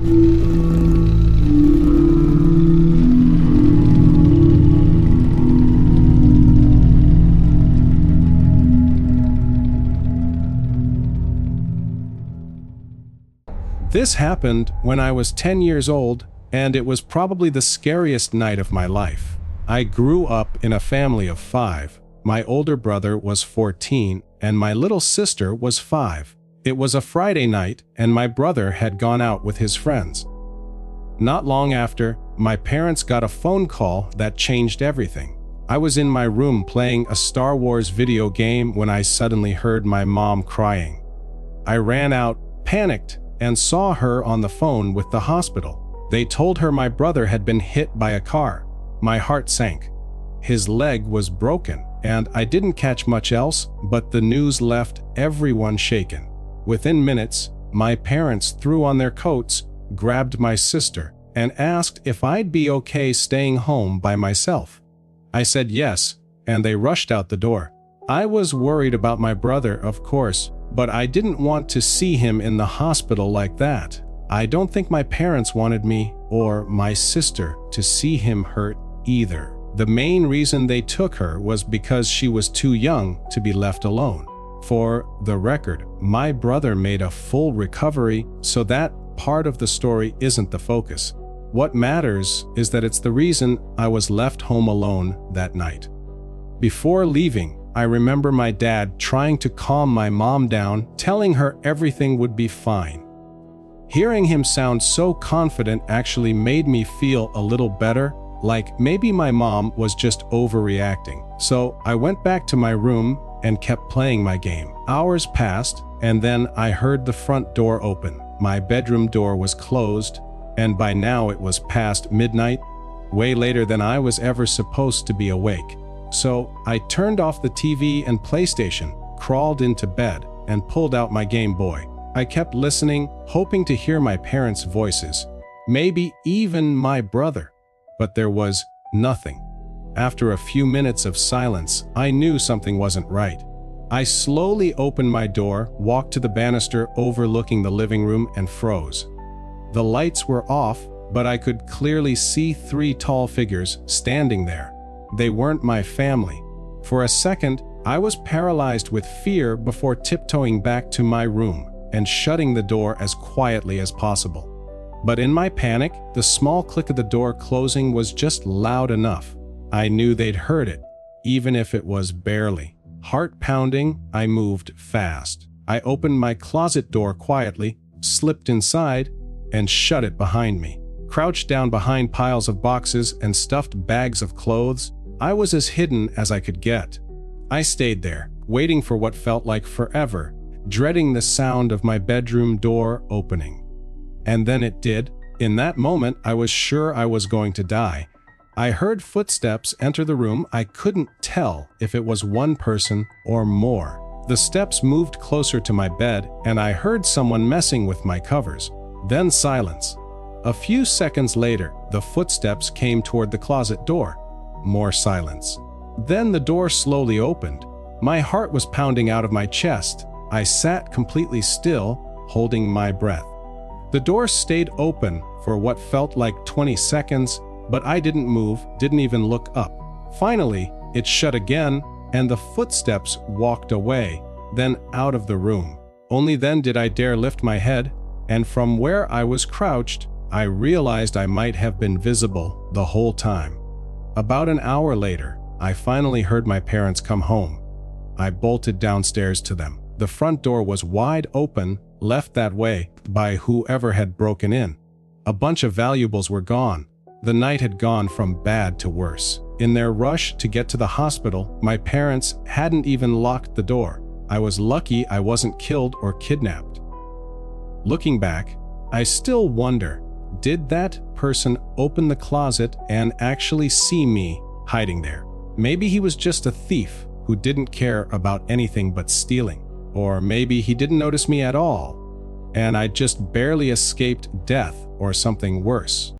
This happened when I was 10 years old, and it was probably the scariest night of my life. I grew up in a family of 5. My older brother was 14, and my little sister was 5. It was a Friday night, and my brother had gone out with his friends. Not long after, my parents got a phone call that changed everything. I was in my room playing a Star Wars video game when I suddenly heard my mom crying. I ran out, panicked, and saw her on the phone with the hospital. They told her my brother had been hit by a car. My heart sank. His leg was broken, and I didn't catch much else, but the news left everyone shaken. Within minutes, my parents threw on their coats, grabbed my sister, and asked if I'd be okay staying home by myself. I said yes, and they rushed out the door. I was worried about my brother, of course, but I didn't want to see him in the hospital like that. I don't think my parents wanted me or my sister to see him hurt either. The main reason they took her was because she was too young to be left alone. For the record, my brother made a full recovery, so that part of the story isn't the focus. What matters is that it's the reason I was left home alone that night. Before leaving, I remember my dad trying to calm my mom down, telling her everything would be fine. Hearing him sound so confident actually made me feel a little better, like maybe my mom was just overreacting. So I went back to my room and kept playing my game. Hours passed, and then I heard the front door open. My bedroom door was closed, and by now it was past midnight, way later than I was ever supposed to be awake. So I turned off the TV and PlayStation, crawled into bed, and pulled out my Game Boy. I kept listening, hoping to hear my parents' voices, maybe even my brother. But there was nothing. After a few minutes of silence, I knew something wasn't right. I slowly opened my door, walked to the banister overlooking the living room, and froze. The lights were off, but I could clearly see 3 tall figures standing there. They weren't my family. For a second, I was paralyzed with fear before tiptoeing back to my room and shutting the door as quietly as possible. But in my panic, the small click of the door closing was just loud enough. I knew they'd heard it, even if it was barely. Heart pounding, I moved fast. I opened my closet door quietly, slipped inside, and shut it behind me. Crouched down behind piles of boxes and stuffed bags of clothes, I was as hidden as I could get. I stayed there, waiting for what felt like forever, dreading the sound of my bedroom door opening. And then it did. In that moment, I was sure I was going to die. I heard footsteps enter the room. I couldn't tell if it was one person or more. The steps moved closer to my bed, and I heard someone messing with my covers. Then silence. A few seconds later, the footsteps came toward the closet door. More silence. Then the door slowly opened. My heart was pounding out of my chest. I sat completely still, holding my breath. The door stayed open for what felt like 20 seconds, but I didn't move, didn't even look up. Finally, it shut again, and the footsteps walked away, then out of the room. Only then did I dare lift my head, and from where I was crouched, I realized I might have been visible the whole time. About an hour later, I finally heard my parents come home. I bolted downstairs to them. The front door was wide open, left that way by whoever had broken in. A bunch of valuables were gone. The night had gone from bad to worse. In their rush to get to the hospital, my parents hadn't even locked the door. I was lucky I wasn't killed or kidnapped. Looking back, I still wonder, did that person open the closet and actually see me hiding there? Maybe he was just a thief who didn't care about anything but stealing. Or maybe he didn't notice me at all, and I just barely escaped death or something worse.